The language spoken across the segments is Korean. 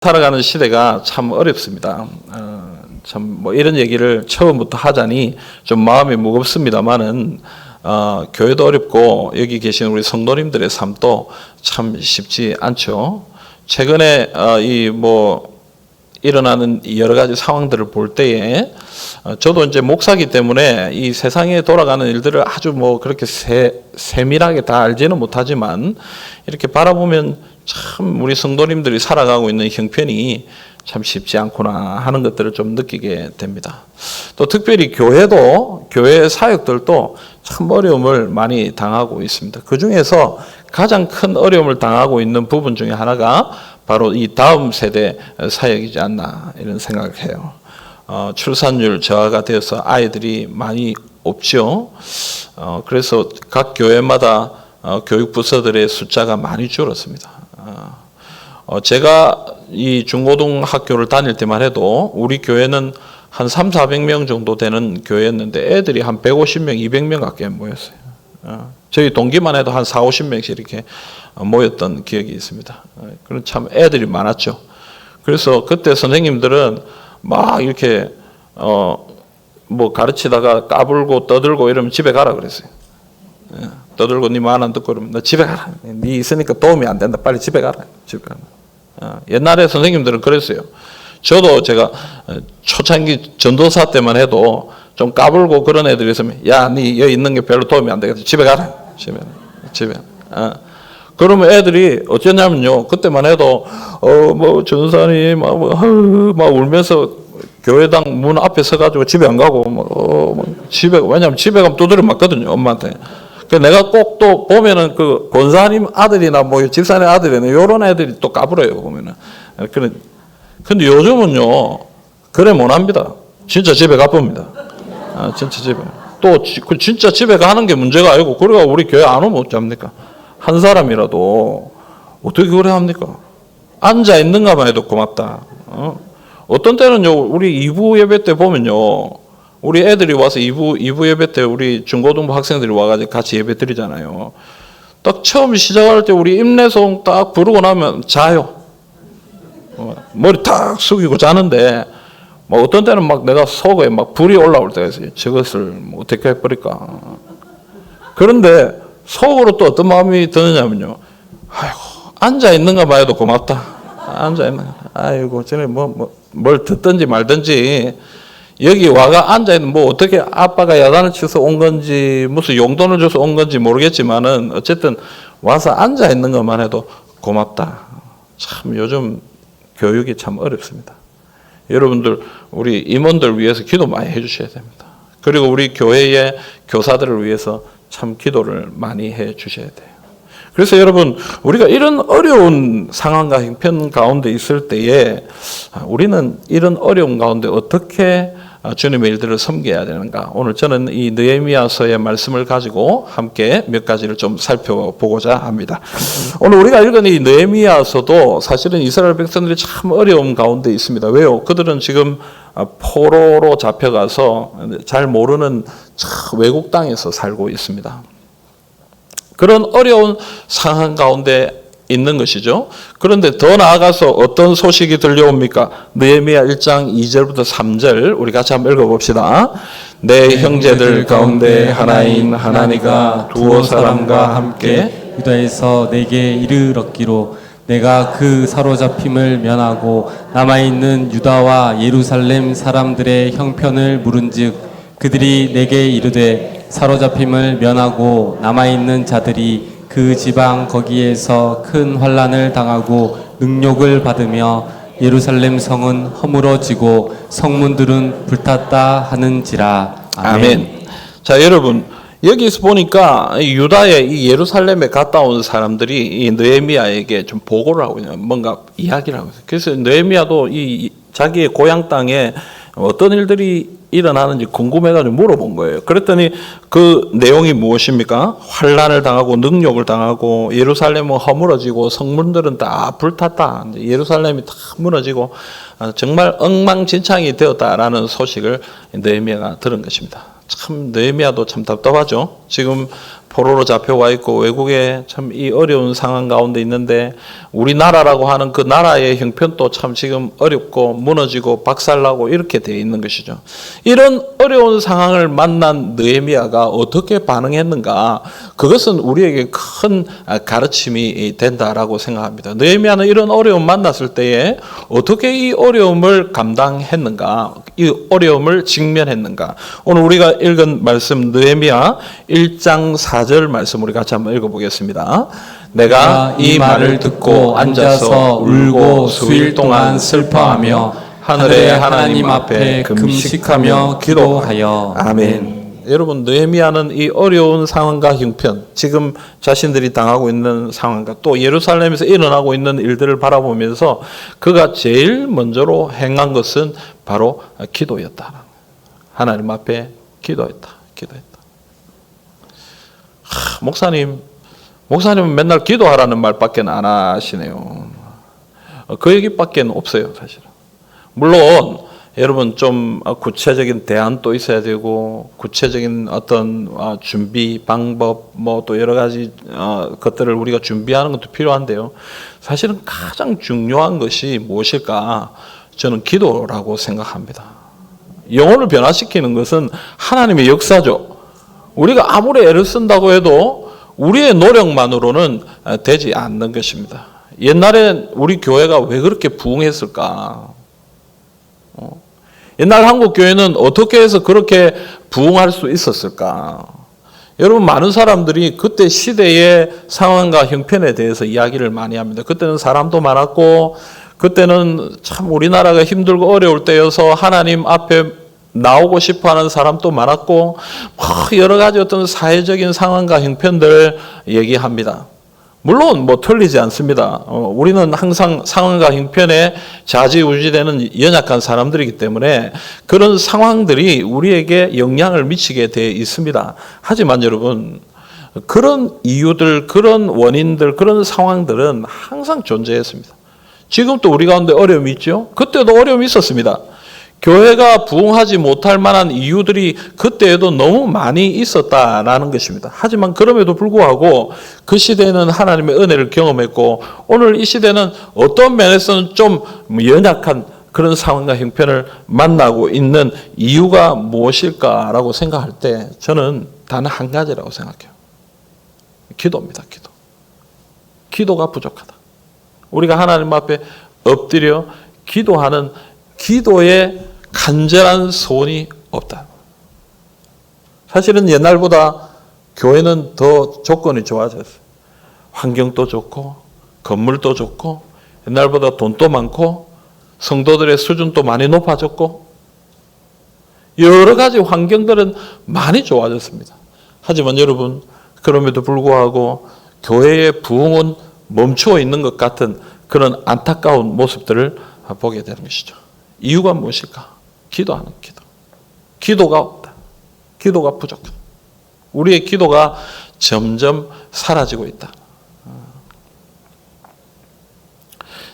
살아가는 시대가 참 어렵습니다. 참 뭐 이런 얘기를 처음부터 하자니 좀 마음이 무겁습니다만은 교회도 어렵고 여기 계신 우리 성도님들의 삶도 참 쉽지 않죠. 최근에 이 뭐 일어나는 여러 가지 상황들을 볼 때에 저도 이제 목사기 때문에 이 세상에 돌아가는 일들을 아주 뭐 그렇게 세밀하게 다 알지는 못하지만 이렇게 바라보면 참 우리 성도님들이 살아가고 있는 형편이 참 쉽지 않구나 하는 것들을 좀 느끼게 됩니다. 또 특별히 교회 사역들도 참 어려움을 많이 당하고 있습니다. 그 중에서 가장 큰 어려움을 당하고 있는 부분 중에 하나가 바로 이 다음 세대 사역이지 않나 이런 생각을 해요. 출산율 저하가 되어서 아이들이 많이 없죠. 그래서 각 교회마다 교육 부서들의 숫자가 많이 줄었습니다. 제가 이 중고등 학교를 다닐 때만 해도 우리 교회는 한 300~400명 정도 되는 교회였는데 애들이 한 150명, 200명 가까이 모였어요. 저희 동기만 해도 한 40~50명씩 이렇게 모였던 기억이 있습니다. 그런 참 애들이 많았죠. 그래서 그때 선생님들은 막 이렇게 뭐 가르치다가 까불고 떠들고 이러면 집에 가라 그랬어요. 떠들고 네 말 안 듣고 그러면 너 집에 가라. 네 있으니까 도움이 안 된다. 빨리 집에 가라. 집에 가라. 옛날에 선생님들은 그랬어요. 저도 제가 초창기 전도사 때만 해도 좀 까불고 그런 애들이 있으면 야, 네 여기 있는 게 별로 도움이 안 되겠다. 집에 가라. 집에. 그러면 애들이 어쩌냐면요. 그때만 해도 뭐 전도사님 막 울면서 교회당 문 앞에 서가지고 집에 안 가고 집에 왜냐면 집에 가면 두드려 맞거든요. 엄마한테. 내가 꼭 또 보면은 그 권사님 아들이나 뭐 집사님 아들이나 이런 애들이 또 까불어요 보면은. 근데 요즘은요 그래 못합니다. 진짜 집에 가봅니다. 진짜 집에. 또 진짜 집에 가는 게 문제가 아니고 그래가 우리 교회 안 오면 어쩝니까? 한 사람이라도 어떻게 그래 합니까? 앉아 있는가만 해도 고맙다. 어떤 때는요 우리 2부 예배 때 보면요. 우리 애들이 와서 2부 예배 때 우리 중고등부 학생들이 와가지고 같이 예배 드리잖아요. 딱 처음 시작할 때 우리 임내송 딱 부르고 나면 자요. 머리 탁 숙이고 자는데, 뭐 어떤 때는 막 내가 속에 막 불이 올라올 때가 있어요. 저것을 뭐 어떻게 해버릴까. 그런데 속으로 또 어떤 마음이 드느냐면요. 아이고, 앉아있는가 봐도 고맙다. 앉아있는가. 아이고, 쟤네 뭘 듣든지 말든지, 여기 와가 앉아있는 뭐 어떻게 아빠가 야단을 쳐서 온 건지 무슨 용돈을 줘서 온 건지 모르겠지만은 어쨌든 와서 앉아있는 것만 해도 고맙다. 참 요즘 교육이 참 어렵습니다. 여러분들 우리 임원들 위해서 기도 많이 해주셔야 됩니다. 그리고 우리 교회의 교사들을 위해서 참 기도를 많이 해주셔야 돼요. 그래서 여러분 우리가 이런 어려운 상황과 형편 가운데 있을 때에 우리는 이런 어려움 가운데 어떻게 주님의 일들을 섬겨야 되는가. 오늘 저는 이 느헤미야서의 말씀을 가지고 함께 몇 가지를 좀 살펴보고자 합니다. 오늘 우리가 읽은 이 느헤미야서도 사실은 이스라엘 백성들이 참 어려움 가운데 있습니다. 왜요? 그들은 지금 포로로 잡혀가서 잘 모르는 외국 땅에서 살고 있습니다. 그런 어려운 상황 가운데 있는 것이죠. 그런데 더 나아가서 어떤 소식이 들려옵니까? 느헤미야 1장 2절부터 3절 우리 같이 한번 읽어봅시다. 내 형제들 가운데 하나인 하나니가 두어 사람과 함께 유다에서 내게 이를 얻기로 내가 그 사로잡힘을 면하고 남아있는 유다와 예루살렘 사람들의 형편을 물은즉 그들이 내게 이르되 사로잡힘을 면하고 남아있는 자들이 그 지방 거기에서 큰 환난을 당하고 능욕을 받으며 예루살렘 성은 허물어지고 성문들은 불탔다 하는지라. 아멘. 자 여러분 여기서 보니까 유다의 이 예루살렘에 갔다 온 사람들이 이 느헤미야에게 좀 보고를 하고 있는 뭔가 이야기를 하고 있어요. 그래서 느헤미야도 이 자기의 고향 땅에 어떤 일들이 일어나는지 궁금해가지고 물어본 거예요. 그랬더니 그 내용이 무엇입니까? 환난을 당하고 능욕을 당하고 예루살렘은 허물어지고 성문들은 다 불탔다. 예루살렘이 다 무너지고 정말 엉망진창이 되었다라는 소식을 느헤미야가 들은 것입니다. 참 느헤미야도 참 답답하죠. 지금 포로로 잡혀와 있고 외국에 참 이 어려운 상황 가운데 있는데 우리나라라고 하는 그 나라의 형편도 참 지금 어렵고 무너지고 박살나고 이렇게 되어 있는 것이죠. 이런 어려운 상황을 만난 느헤미야가 어떻게 반응했는가? 그것은 우리에게 큰 가르침이 된다라고 생각합니다. 느헤미야는 이런 어려움 만났을 때에 어떻게 이 어려움을 감당했는가? 이 어려움을 직면했는가? 오늘 우리가 읽은 말씀 느헤미야 1장 4절 말씀 우리 같이 한번 읽어보겠습니다. 내가 이 말을 듣고 앉아서 울고 수일 동안 슬퍼하며 하늘의 하나님 앞에 금식하며 기도하여. 아멘. 여러분, 느헤미야는 이 어려운 상황과 형편, 지금 자신들이 당하고 있는 상황과 또 예루살렘에서 일어나고 있는 일들을 바라보면서 그가 제일 먼저로 행한 것은 바로 기도였다. 하나님 앞에 기도했다. 목사님은 맨날 기도하라는 말밖에 안 하시네요. 그 얘기밖에 없어요, 사실은. 물론 여러분 좀 구체적인 대안도 있어야 되고 구체적인 어떤 준비 방법 뭐 또 여러 가지 것들을 우리가 준비하는 것도 필요한데요. 사실은 가장 중요한 것이 무엇일까? 저는 기도라고 생각합니다. 영혼을 변화시키는 것은 하나님의 역사죠. 우리가 아무리 애를 쓴다고 해도 우리의 노력만으로는 되지 않는 것입니다. 옛날에 우리 교회가 왜 그렇게 부흥했을까? 옛날 한국 교회는 어떻게 해서 그렇게 부흥할 수 있었을까? 여러분, 많은 사람들이 그때 시대의 상황과 형편에 대해서 이야기를 많이 합니다. 그때는 사람도 많았고 그때는 참 우리나라가 힘들고 어려울 때여서 하나님 앞에 나오고 싶어하는 사람도 많았고 여러 가지 어떤 사회적인 상황과 형편들 얘기합니다. 물론 뭐 틀리지 않습니다. 우리는 항상 상황과 형편에 좌지우지되는 연약한 사람들이기 때문에 그런 상황들이 우리에게 영향을 미치게 되어 있습니다. 하지만 여러분, 그런 이유들, 그런 원인들, 그런 상황들은 항상 존재했습니다. 지금도 우리 가운데 어려움이 있죠? 그때도 어려움이 있었습니다. 교회가 부흥하지 못할 만한 이유들이 그때에도 너무 많이 있었다라는 것입니다. 하지만 그럼에도 불구하고 그 시대에는 하나님의 은혜를 경험했고 오늘 이 시대는 어떤 면에서는 좀 연약한 그런 상황과 형편을 만나고 있는 이유가 무엇일까라고 생각할 때 저는 단 한 가지라고 생각해요. 기도입니다. 기도가 부족하다. 우리가 하나님 앞에 엎드려 기도하는 기도의 간절한 소원이 없다. 사실은 옛날보다 교회는 더 조건이 좋아졌어요. 환경도 좋고 건물도 좋고 옛날보다 돈도 많고 성도들의 수준도 많이 높아졌고 여러 가지 환경들은 많이 좋아졌습니다. 하지만 여러분, 그럼에도 불구하고 교회의 부흥은 멈추어 있는 것 같은 그런 안타까운 모습들을 보게 되는 것이죠. 이유가 무엇일까? 기도하는 기도. 기도가 없다. 기도가 부족하다. 우리의 기도가 점점 사라지고 있다.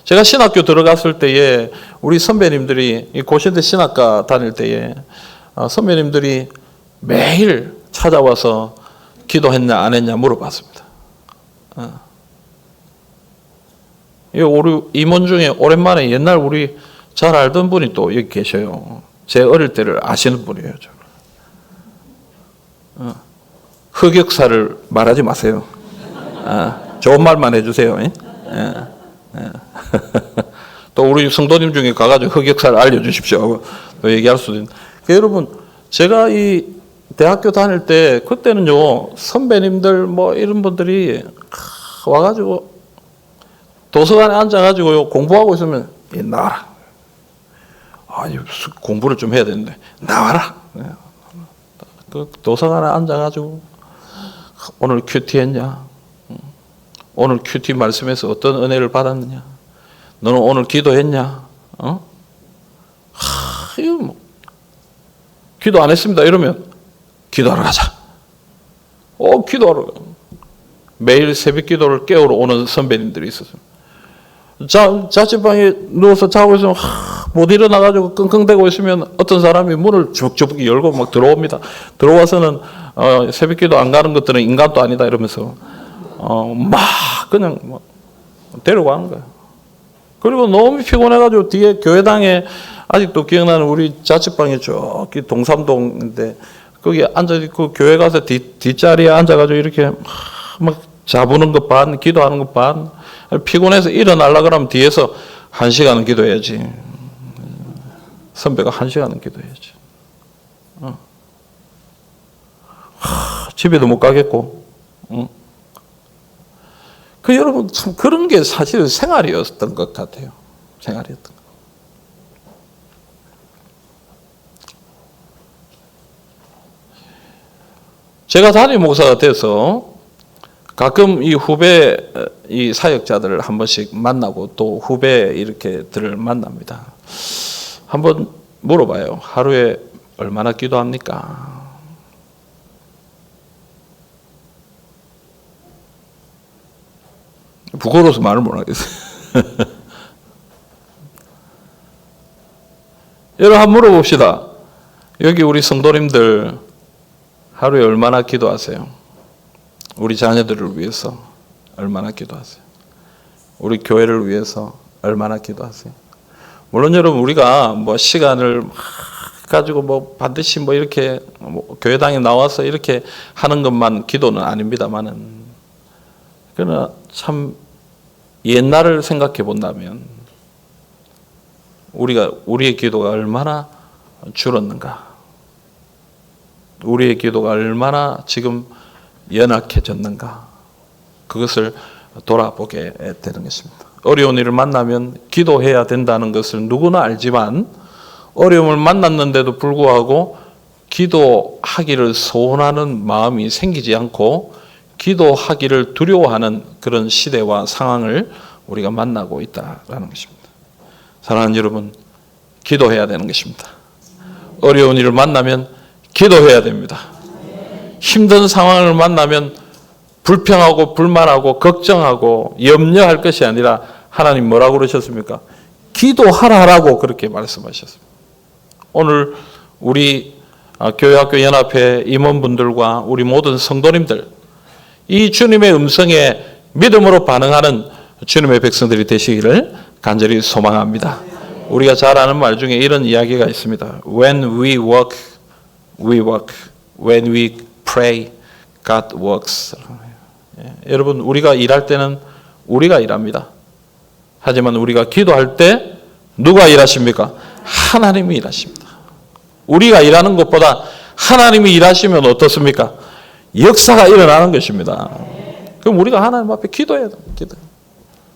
제가 신학교 들어갔을 때에 우리 선배님들이 고신대 신학과 다닐 때에 선배님들이 매일 찾아와서 기도했냐 안 했냐 물어봤습니다. 우리 임원 중에 오랜만에 옛날 우리 잘 알던 분이 또 여기 계셔요. 제 어릴 때를 아시는 분이에요. 흑역사를 말하지 마세요. 좋은 말만 해주세요. 또 우리 성도님 중에 가가지고 흑역사를 알려주십시오. 또 얘기할 수도 있는. 여러분, 제가 이 대학교 다닐 때 그때는요 선배님들 뭐 이런 분들이 와가지고 도서관에 앉아가지고 공부하고 있으면 나와라. 아니 공부를 좀 해야 되는데 나와라. 그 도서관에 앉아가지고 오늘 큐티 했냐? 오늘 큐티 말씀에서 어떤 은혜를 받았느냐? 너는 오늘 기도했냐? 이거 뭐 기도 안 했습니다. 이러면 기도하러 가자. 기도하러 가. 매일 새벽 기도를 깨우러 오는 선배님들이 있었어요. 자취방에 누워서 자고 있으면 못 일어나가지고 끙끙대고 있으면 어떤 사람이 문을 주북주북 열고 막 들어옵니다. 들어와서는 새벽기도 안 가는 것들은 인간도 아니다 이러면서 막 그냥 막 데려가는 거예요. 그리고 너무 피곤해가지고 뒤에 교회당에 아직도 기억나는 우리 자취방이 저기 동삼동인데 거기 앉아있고 교회 가서 뒷자리에 앉아가지고 이렇게 막 자부는 것 반, 기도하는 것 반. 피곤해서 일어나려고 그러면 뒤에서 1시간은 기도해야지. 선배가 1시간은 기도해야지. 집에도 못 가겠고. 여러분 참 그런 게 사실 생활이었던 것 같아요. 생활이었던 것. 제가 담임 목사가 돼서 가끔 이 후배 이 사역자들을 한 번씩 만나고 또 후배 이렇게들을 만납니다. 한번 물어봐요. 하루에 얼마나 기도합니까? 부끄러워서 말을 못 하겠어요. 여러분 한번 물어봅시다. 여기 우리 성도님들 하루에 얼마나 기도하세요? 우리 자녀들을 위해서 얼마나 기도하세요? 우리 교회를 위해서 얼마나 기도하세요? 물론 여러분 우리가 뭐 시간을 막 가지고 뭐 반드시 뭐 이렇게 뭐 교회당에 나와서 이렇게 하는 것만 기도는 아닙니다만은 그러나 참 옛날을 생각해 본다면 우리의 기도가 얼마나 줄었는가? 우리의 기도가 얼마나 지금 연약해졌는가? 그것을 돌아보게 되는 것입니다. 어려운 일을 만나면 기도해야 된다는 것을 누구나 알지만 어려움을 만났는데도 불구하고 기도하기를 소원하는 마음이 생기지 않고 기도하기를 두려워하는 그런 시대와 상황을 우리가 만나고 있다는 것입니다. 사랑하는 여러분, 기도해야 되는 것입니다. 어려운 일을 만나면 기도해야 됩니다. 힘든 상황을 만나면 불평하고 불만하고 걱정하고 염려할 것이 아니라 하나님 뭐라고 그러셨습니까? 기도하라고 그렇게 말씀하셨습니다. 오늘 우리 교회학교 연합회 임원분들과 우리 모든 성도님들 이 주님의 음성에 믿음으로 반응하는 주님의 백성들이 되시기를 간절히 소망합니다. 우리가 잘 아는 말 중에 이런 이야기가 있습니다. When we work, we work. When we pray, God works. 여러분 우리가 일할 때는 우리가 일합니다. 하지만 우리가 기도할 때 누가 일하십니까? 하나님이 일하십니다. 우리가 일하는 것보다 하나님이 일하시면 어떻습니까? 역사가 일어나는 것입니다. 그럼 우리가 하나님 앞에 기도해야 됩니다.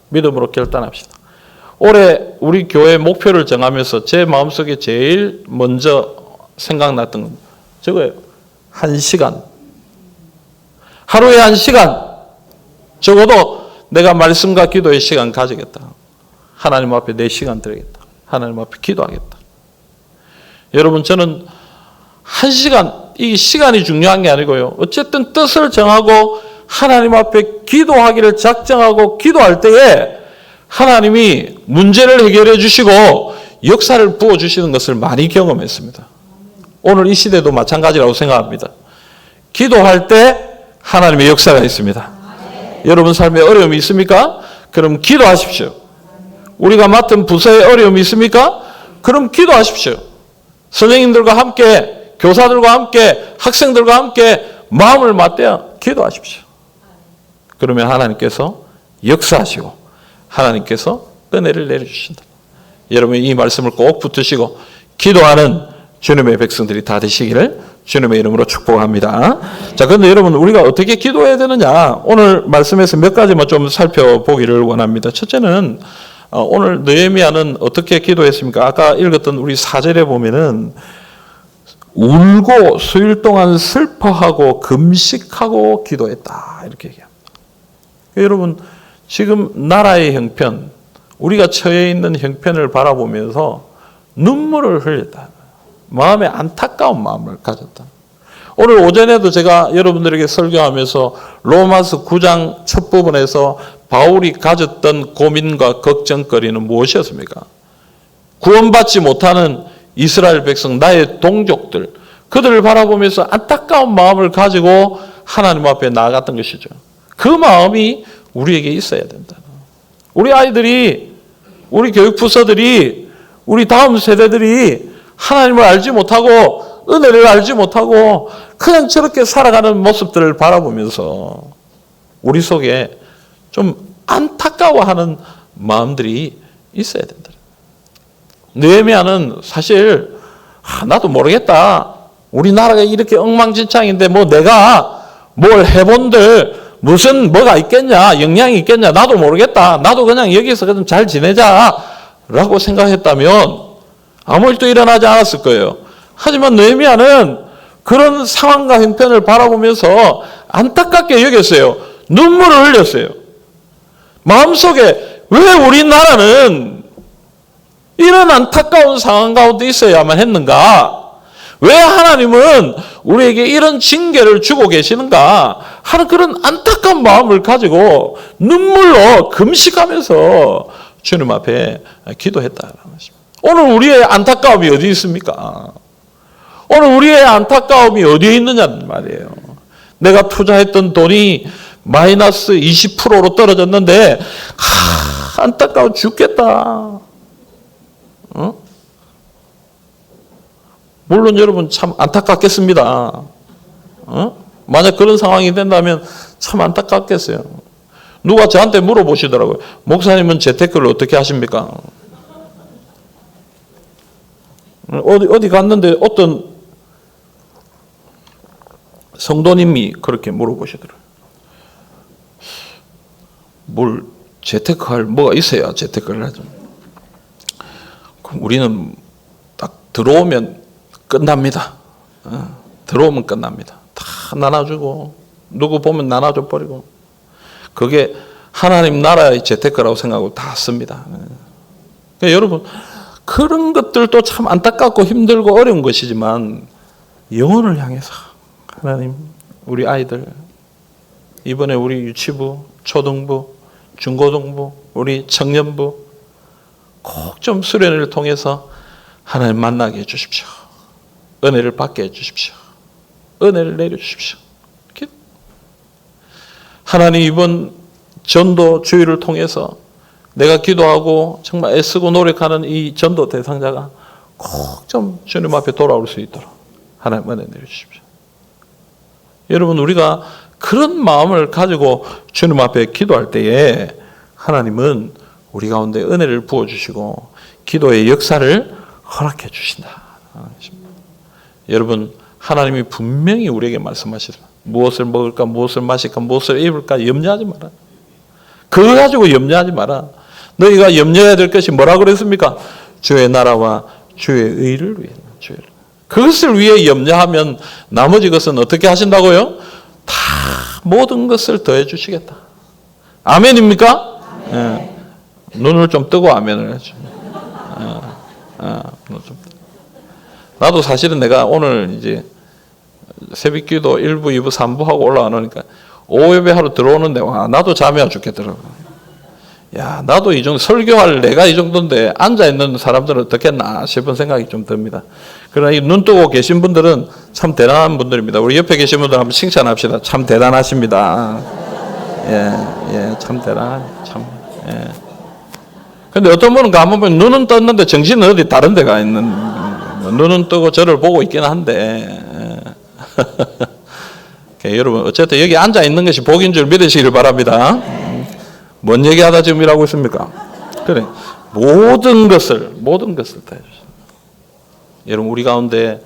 믿음으로 결단합시다. 올해 우리 교회 목표를 정하면서 제 마음속에 제일 먼저 생각났던 건 저거예요. 1시간. 하루에 1시간. 적어도 내가 말씀과 기도의 시간 가지겠다. 하나님 앞에 내 시간 드리겠다. 하나님 앞에 기도하겠다. 여러분 저는 1시간, 이 시간이 중요한 게 아니고요. 어쨌든 뜻을 정하고 하나님 앞에 기도하기를 작정하고 기도할 때에 하나님이 문제를 해결해 주시고 역사를 부어주시는 것을 많이 경험했습니다. 오늘 이 시대도 마찬가지라고 생각합니다. 기도할 때 하나님의 역사가 있습니다. 여러분 삶에 어려움이 있습니까? 그럼 기도하십시오. 우리가 맡은 부서에 어려움이 있습니까? 그럼 기도하십시오. 선생님들과 함께, 교사들과 함께, 학생들과 함께 마음을 맞대어 기도하십시오. 그러면 하나님께서 역사하시고 하나님께서 은혜를 내려주신다. 여러분 이 말씀을 꼭 붙드시고 기도하는 주님의 백성들이 다 되시기를 주님의 이름으로 축복합니다. 자, 그런데 여러분 우리가 어떻게 기도해야 되느냐? 오늘 말씀에서 몇 가지만 좀 살펴보기를 원합니다. 첫째는 오늘 느헤미야는 어떻게 기도했습니까? 아까 읽었던 우리 4절에 보면은 울고 수일 동안 슬퍼하고 금식하고 기도했다. 이렇게 얘기합니다. 여러분 지금 나라의 형편, 우리가 처해 있는 형편을 바라보면서 눈물을 흘렸다. 마음에 안타까운 마음을 가졌다. 오늘 오전에도 제가 여러분들에게 설교하면서 로마서 9장 첫 부분에서 바울이 가졌던 고민과 걱정거리는 무엇이었습니까? 구원받지 못하는 이스라엘 백성, 나의 동족들, 그들을 바라보면서 안타까운 마음을 가지고 하나님 앞에 나아갔던 것이죠. 그 마음이 우리에게 있어야 된다. 우리 아이들이, 우리 교육부서들이, 우리 다음 세대들이 하나님을 알지 못하고 은혜를 알지 못하고 그냥 저렇게 살아가는 모습들을 바라보면서 우리 속에 좀 안타까워하는 마음들이 있어야 된다. 느헤미야는 사실 나도 모르겠다. 우리나라가 이렇게 엉망진창인데 뭐 내가 뭘 해본들 무슨 뭐가 있겠냐, 영향이 있겠냐, 나도 모르겠다. 나도 그냥 여기서 그냥 잘 지내자라고 생각했다면 아무 일도 일어나지 않았을 거예요. 하지만 느헤미야는 그런 상황과 형편을 바라보면서 안타깝게 여겼어요. 눈물을 흘렸어요. 마음속에 왜 우리나라는 이런 안타까운 상황 가운데 있어야만 했는가? 왜 하나님은 우리에게 이런 징계를 주고 계시는가 하는 그런 안타까운 마음을 가지고 눈물로 금식하면서 주님 앞에 기도했다는 것입니다. 오늘 우리의 안타까움이 어디 있습니까? 오늘 우리의 안타까움이 어디에 있느냐는 말이에요. 내가 투자했던 돈이 마이너스 20%로 떨어졌는데 안타까워 죽겠다. 물론 여러분 참 안타깝겠습니다. 만약 그런 상황이 된다면 참 안타깝겠어요. 누가 저한테 물어보시더라고요. 목사님은 재테크를 어떻게 하십니까? 어디 갔는데 어떤 성도님이 그렇게 물어보시더라고요. 뭘 재테크할 뭐가 있어야 재테크를 하죠. 그럼 우리는 딱 들어오면 끝납니다. 들어오면 끝납니다. 다 나눠주고 누구 보면 나눠줘 버리고 그게 하나님 나라의 재테크라고 생각하고 다 씁니다. 그러니까 여러분 그런 것들도 참 안타깝고 힘들고 어려운 것이지만 영혼을 향해서 하나님 우리 아이들 이번에 우리 유치부, 초등부, 중고등부, 우리 청년부 꼭 좀 수련회를 통해서 하나님 만나게 해주십시오. 은혜를 받게 해주십시오. 은혜를 내려주십시오. 이렇게 하나님 이번 전도 주의를 통해서 내가 기도하고 정말 애쓰고 노력하는 이 전도 대상자가 꼭 좀 주님 앞에 돌아올 수 있도록 하나님 은혜 내려주십시오. 여러분 우리가 그런 마음을 가지고 주님 앞에 기도할 때에 하나님은 우리 가운데 은혜를 부어주시고 기도의 역사를 허락해 주신다. 여러분 하나님이 분명히 우리에게 말씀하시죠. 무엇을 먹을까, 무엇을 마실까, 무엇을 입을까 염려하지 마라. 그거 가지고 염려하지 마라. 너희가 염려해야 될 것이 뭐라 그랬습니까? 주의 나라와 주의 의를 위해. 그것을 위해 염려하면 나머지 것은 어떻게 하신다고요? 다 모든 것을 더해 주시겠다. 아멘입니까? 아멘. 예. 눈을 좀 뜨고 아멘을 해줘. 나도 사실은 내가 오늘 이제 새벽기도 1부, 2부, 3부 하고 올라가니까 오후 예배 하러 들어오는데 와 나도 잠이 와 죽겠더라고. 야 나도 이 정도 설교할 내가 이 정도인데 앉아 있는 사람들은 어떻겠나 싶은 생각이 좀 듭니다. 그러나 이 눈 뜨고 계신 분들은 참 대단한 분들입니다. 우리 옆에 계신 분들 한번 칭찬합시다. 참 대단하십니다. 예, 참 대단한 참. 예. 근데 어떤 분은 가만 보면 눈은 떴는데 정신은 어디 다른 데 가 있는, 눈은 뜨고 저를 보고 있긴 한데. 여러분, 어쨌든 여기 앉아 있는 것이 복인 줄 믿으시길 바랍니다. 뭔 얘기 하다 지금 일하고 있습니까? 그래. 모든 것을 다 해주세요. 여러분, 우리 가운데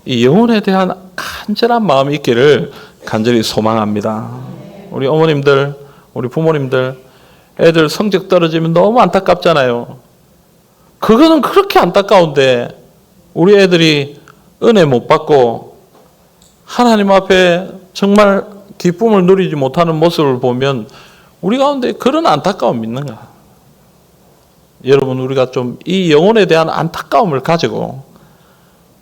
이 영혼에 대한 간절한 마음이 있기를 간절히 소망합니다. 우리 어머님들, 우리 부모님들, 애들 성적 떨어지면 너무 안타깝잖아요. 그거는 그렇게 안타까운데 우리 애들이 은혜 못 받고 하나님 앞에 정말 기쁨을 누리지 못하는 모습을 보면 우리 가운데 그런 안타까움이 있는가? 여러분 우리가 좀 이 영혼에 대한 안타까움을 가지고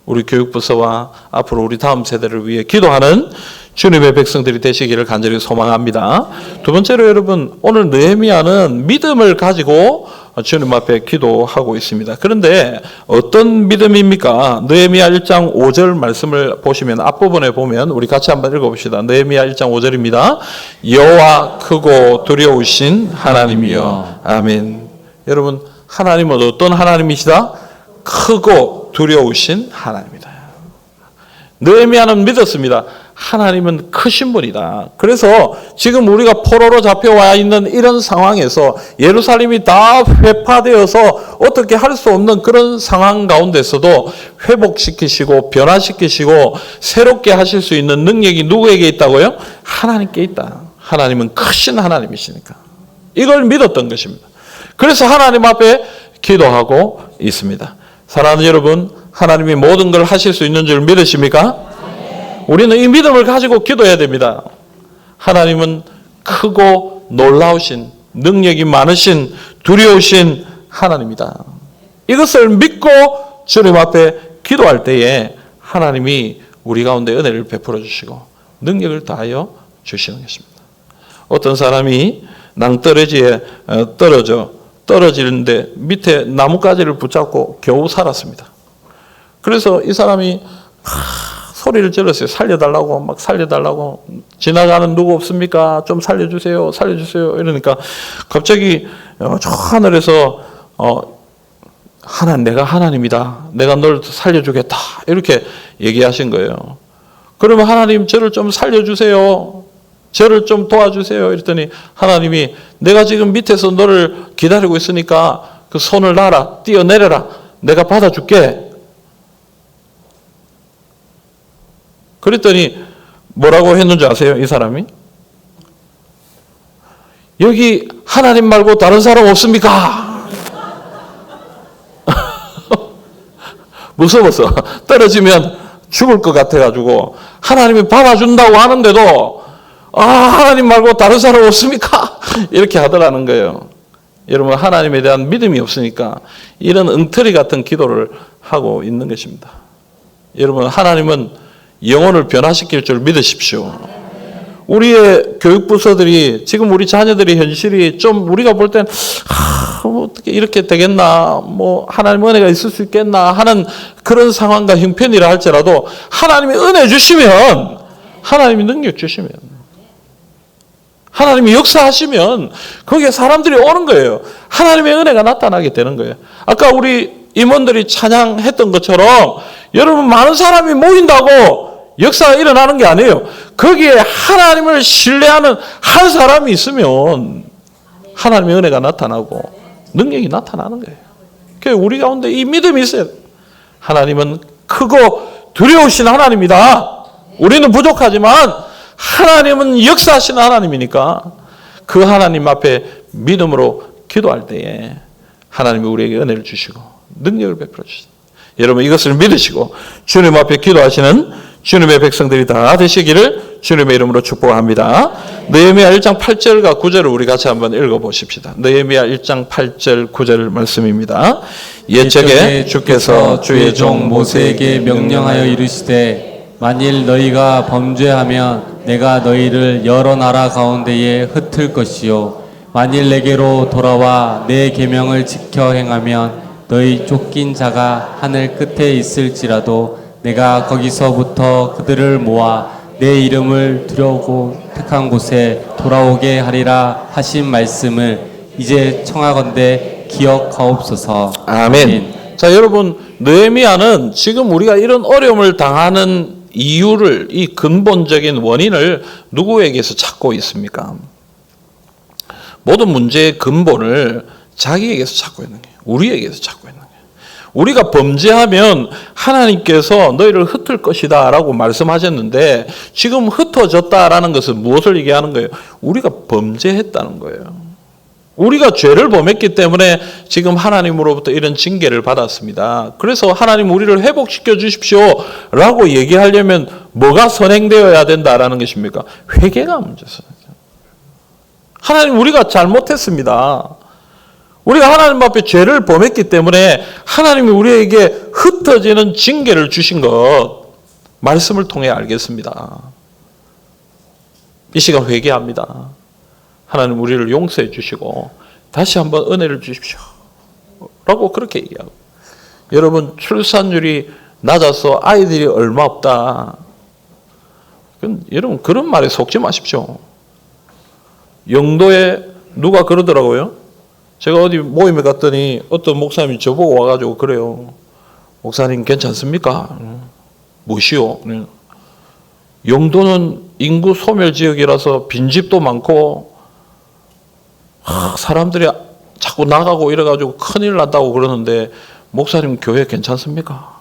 우리 교육부서와 앞으로 우리 다음 세대를 위해 기도하는 주님의 백성들이 되시기를 간절히 소망합니다. 두 번째로 여러분 오늘 느헤미야는 믿음을 가지고 주님 앞에 기도하고 있습니다. 그런데 어떤 믿음입니까? 느헤미야 1장 5절 말씀을 보시면 앞부분에 보면 우리 같이 한번 읽어봅시다. 느헤미야 1장 5절입니다. 여호와 크고 두려우신 하나님이여. 아멘. 여러분, 하나님은 어떤 하나님이시다? 크고 두려우신 하나님이다. 느헤미야는 믿었습니다. 하나님은 크신 분이다. 그래서 지금 우리가 포로로 잡혀와 있는 이런 상황에서 예루살렘이 다 회파되어서 어떻게 할 수 없는 그런 상황 가운데서도 회복시키시고 변화시키시고 새롭게 하실 수 있는 능력이 누구에게 있다고요? 하나님께 있다. 하나님은 크신 하나님이시니까. 이걸 믿었던 것입니다. 그래서 하나님 앞에 기도하고 있습니다. 사랑하는 여러분, 하나님이 모든 걸 하실 수 있는 줄 믿으십니까? 우리는 이 믿음을 가지고 기도해야 됩니다. 하나님은 크고 놀라우신, 능력이 많으신, 두려우신 하나님이다. 이것을 믿고 주님 앞에 기도할 때에 하나님이 우리 가운데 은혜를 베풀어 주시고 능력을 다하여 주시는 것입니다. 어떤 사람이 낭떠러지에 떨어지는데 밑에 나뭇가지를 붙잡고 겨우 살았습니다. 그래서 이 사람이 소리를 질렀어요. 살려달라고, 막 살려달라고. 지나가는 누구 없습니까? 좀 살려주세요. 살려주세요. 이러니까 갑자기 저 하늘에서 내가 하나님이다. 내가 널 살려주겠다. 이렇게 얘기하신 거예요. 그러면 하나님 저를 좀 살려주세요. 저를 좀 도와주세요. 이랬더니 하나님이 내가 지금 밑에서 너를 기다리고 있으니까 그 손을 놔라. 뛰어내려라. 내가 받아줄게. 그랬더니 뭐라고 했는지 아세요? 이 사람이? 여기 하나님 말고 다른 사람 없습니까? 무서워서 떨어지면 죽을 것 같아가지고 하나님이 받아준다고 하는데도 하나님 말고 다른 사람 없습니까? 이렇게 하더라는 거예요. 여러분, 하나님에 대한 믿음이 없으니까 이런 엉터리 같은 기도를 하고 있는 것입니다. 여러분, 하나님은 영혼을 변화시킬 줄 믿으십시오. 우리의 교육부서들이 지금 우리 자녀들의 현실이 좀 우리가 볼 땐 어떻게 이렇게 되겠나, 뭐 하나님의 은혜가 있을 수 있겠나 하는 그런 상황과 형편이라 할지라도 하나님이 은혜 주시면, 하나님이 능력 주시면, 하나님이 역사하시면 거기에 사람들이 오는 거예요. 하나님의 은혜가 나타나게 되는 거예요. 아까 우리 임원들이 찬양했던 것처럼 여러분, 많은 사람이 모인다고 역사가 일어나는 게 아니에요. 거기에 하나님을 신뢰하는 한 사람이 있으면 하나님의 은혜가 나타나고 능력이 나타나는 거예요. 그래서 우리 가운데 이 믿음이 있어요. 하나님은 크고 두려우신 하나님이다. 우리는 부족하지만 하나님은 역사하시는 하나님이니까 그 하나님 앞에 믿음으로 기도할 때에 하나님이 우리에게 은혜를 주시고 능력을 베풀어 주시다. 여러분, 이것을 믿으시고 주님 앞에 기도하시는 주님의 백성들이 다 되시기를 주님의 이름으로 축복합니다. 느헤미야 1장 8절과 9절을 우리 같이 한번 읽어보십시다. 느헤미야 1장 8절 9절 말씀입니다. 옛적에 주께서 주의 종 모세에게 명령하여 이르시되 만일 너희가 범죄하면 내가 너희를 여러 나라 가운데에 흩을 것이요 만일 내게로 돌아와 내 계명을 지켜 행하면 너희 쫓긴 자가 하늘 끝에 있을지라도 내가 거기서부터 그들을 모아 내 이름을 두려우고 택한 곳에 돌아오게 하리라 하신 말씀을 이제 청하건대 기억하옵소서. 아멘. 자, 여러분, 느헤미야는 지금 우리가 이런 어려움을 당하는 이유를, 이 근본적인 원인을 누구에게서 찾고 있습니까? 모든 문제의 근본을 자기에게서 찾고 있는 거예요. 우리에게서 찾고 있는 거예요. 우리가 범죄하면 하나님께서 너희를 흩을 것이다 라고 말씀하셨는데 지금 흩어졌다라는 것은 무엇을 얘기하는 거예요? 우리가 범죄했다는 거예요. 우리가 죄를 범했기 때문에 지금 하나님으로부터 이런 징계를 받았습니다. 그래서 하나님 우리를 회복시켜 주십시오 라고 얘기하려면 뭐가 선행되어야 된다라는 것입니까? 회개가 문제죠. 하나님, 우리가 잘못했습니다. 우리가 하나님 앞에 죄를 범했기 때문에 하나님이 우리에게 흩어지는 징계를 주신 것 말씀을 통해 알겠습니다. 이 시간 회개합니다. 하나님, 우리를 용서해 주시고 다시 한번 은혜를 주십시오. 라고 그렇게 얘기하고. 여러분, 출산율이 낮아서 아이들이 얼마 없다. 여러분, 그런 말에 속지 마십시오. 영도에 누가 그러더라고요. 제가 어디 모임에 갔더니 어떤 목사님이 저보고 와가지고 그래요. 목사님 괜찮습니까? 뭐시오? 영도는 인구 소멸 지역이라서 빈집도 많고 사람들이 자꾸 나가고 이래가지고 큰일 났다고 그러는데 목사님 교회 괜찮습니까?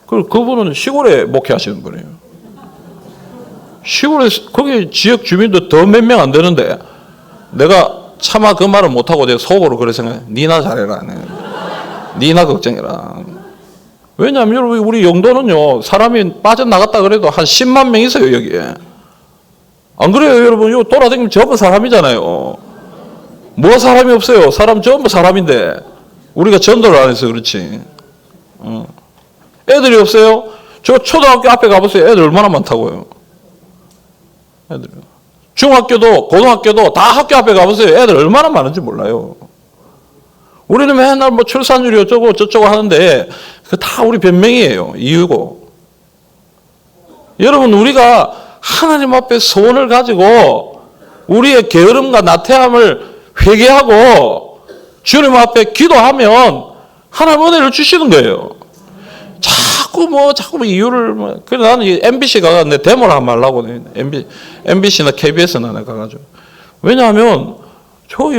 그리고 그분은 시골에 목회하시는 분이에요. 시골에 거기 지역 주민도 더 몇 명 안 되는데 내가 차마 그 말을 못하고 내가 속으로 그래 생각해. 니나 잘해라. 니나 걱정해라. 왜냐하면 여러분 우리 영도는요 사람이 빠져나갔다 그래도 한 10만 명 있어요 여기에. 안 그래요 여러분? 요 돌아다니면 전부 사람이잖아요. 뭐가 사람이 없어요? 사람 전부 사람인데 우리가 전도를 안 해서 그렇지. 애들이 없어요? 저 초등학교 앞에 가보세요. 애들 얼마나 많다고요. 애들. 중학교도 고등학교도 다 학교 앞에 가보세요. 애들 얼마나 많은지 몰라요. 우리는 맨날 뭐 출산율이 어쩌고 저쩌고 하는데 그 다 우리 변명이에요. 이유고. 여러분 우리가 하나님 앞에 소원을 가지고 우리의 게으름과 나태함을 회개하고 주님 앞에 기도하면 하나님 은혜를 주시는 거예요. 자꾸 이유를 그래 나는 MBC 가가 내 데모를 한번 하려고 MBC나 KBS나 내가 가가지고. 왜냐하면 저기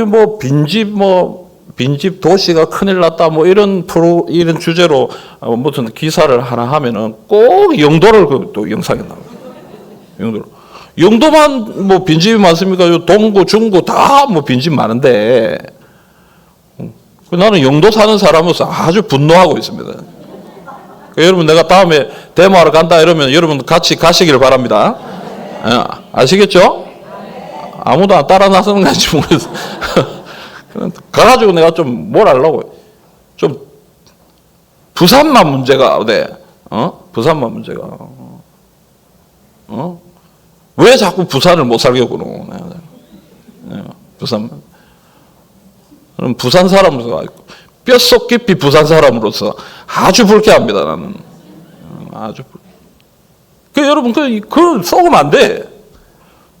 빈집 도시가 큰일 났다 이런 주제로 무슨 기사를 하나 하면은 꼭 영도를 또 영상에 나와요. 영도만 빈집이 많습니까? 동구, 중구 다 빈집 많은데 나는 영도 사는 사람으로서 아주 분노하고 있습니다. 여러분 내가 다음에 데모하러 간다 이러면 여러분 같이 가시기를 바랍니다. 아시겠죠? 아무도 안 따라 나서는 건지 모르겠어. 가가지고 내가 좀 뭘 하려고. 좀 부산만 문제가 부산만 문제가 왜 자꾸 부산을 못 살게 구노? 부산만. 그럼 부산 사람으로서 뼛속 깊이 부산 사람으로서 아주 불쾌합니다. 나는 아주. 여러분 그 속으면 안 돼.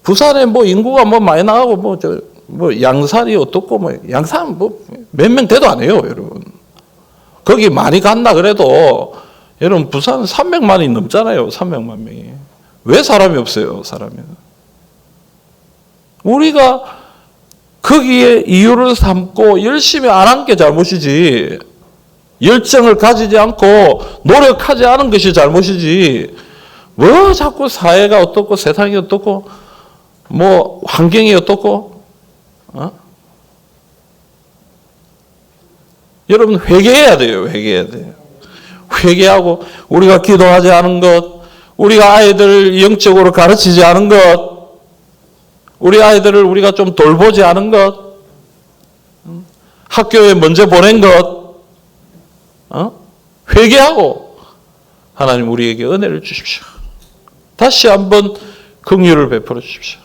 부산에 인구가 많이 나가고 양산이 어떻고 양산 몇 명 돼도 안 해요, 여러분. 거기 많이 갔나 그래도 여러분 부산 300만이 넘잖아요. 300만 명이. 왜 사람이 없어요, 사람이? 우리가 거기에 이유를 삼고 열심히 안 한 게 잘못이지. 열정을 가지지 않고 노력하지 않은 것이 잘못이지. 자꾸 사회가 어떻고 세상이 어떻고 환경이 어떻고 여러분 회개해야 돼요. 회개해야 돼요. 회개하고 우리가 기도하지 않은 것, 우리가 아이들을 영적으로 가르치지 않은 것, 우리 아이들을 우리가 좀 돌보지 않은 것, 학교에 먼저 보낸 것, 회개하고 하나님 우리에게 은혜를 주십시오. 다시 한번 긍휼을 베풀어 주십시오.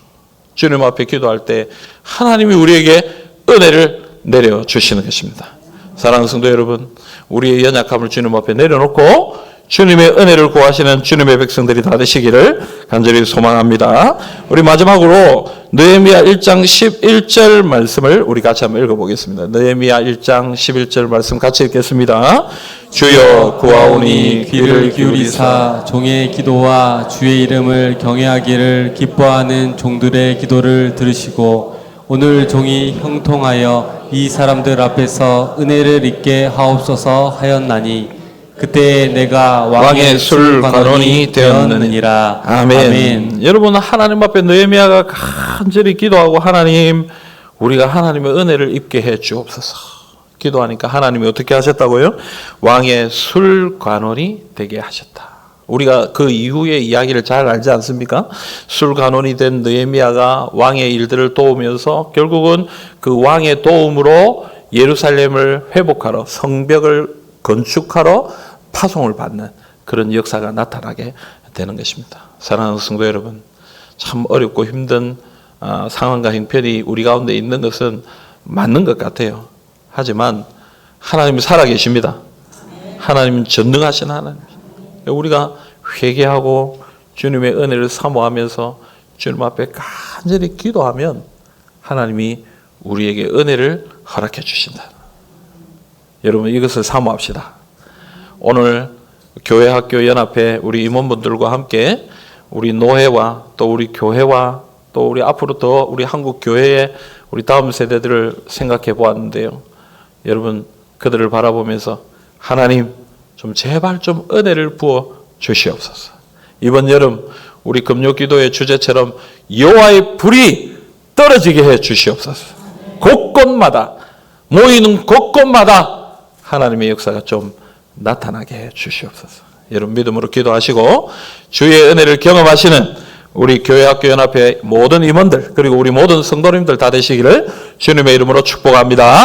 주님 앞에 기도할 때 하나님이 우리에게 은혜를 내려 주시는 것입니다. 사랑하는 성도 여러분, 우리의 연약함을 주님 앞에 내려놓고 주님의 은혜를 구하시는 주님의 백성들이 다 되시기를 간절히 소망합니다. 우리 마지막으로 느헤미야 1장 11절 말씀을 우리 같이 한번 읽어보겠습니다. 느헤미야 1장 11절 말씀 같이 읽겠습니다. 주여 구하오니 귀를 기울이사 종의 기도와 주의 이름을 경외하기를 기뻐하는 종들의 기도를 들으시고 오늘 종이 형통하여 이 사람들 앞에서 은혜를 입게 하옵소서 하였나니 그때 내가 왕의 술 관원이 되었느니라. 아멘. 여러분 하나님 앞에 느헤미야가 간절히 기도하고 하나님 우리가 하나님의 은혜를 입게 해 주옵소서. 기도하니까 하나님이 어떻게 하셨다고요? 왕의 술 관원이 되게 하셨다. 우리가 그 이후의 이야기를 잘 알지 않습니까? 술 관원이 된 느헤미야가 왕의 일들을 도우면서 결국은 그 왕의 도움으로 예루살렘을 회복하러 성벽을 건축하러 파송을 받는 그런 역사가 나타나게 되는 것입니다. 사랑하는 성도 여러분, 참 어렵고 힘든 상황과 형편이 우리 가운데 있는 것은 맞는 것 같아요. 하지만 하나님은 살아계십니다. 하나님은 전능하신 하나님. 우리가 회개하고 주님의 은혜를 사모하면서 주님 앞에 간절히 기도하면 하나님이 우리에게 은혜를 허락해 주신다. 여러분 이것을 사모합시다. 오늘 교회 학교 연합회 우리 임원분들과 함께 우리 노회와 또 우리 교회와 또 우리 앞으로 더 우리 한국 교회의 우리 다음 세대들을 생각해 보았는데요. 여러분 그들을 바라보면서 하나님 좀 제발 좀 은혜를 부어 주시옵소서. 이번 여름 우리 금요기도의 주제처럼 여호와의 불이 떨어지게 해 주시옵소서. 곳곳마다 모이는 곳곳마다 하나님의 역사가 좀 나타나게 해 주시옵소서. 여러분 믿음으로 기도하시고 주의 은혜를 경험하시는 우리 교회학교연합회 모든 임원들 그리고 우리 모든 성도님들 다 되시기를 주님의 이름으로 축복합니다.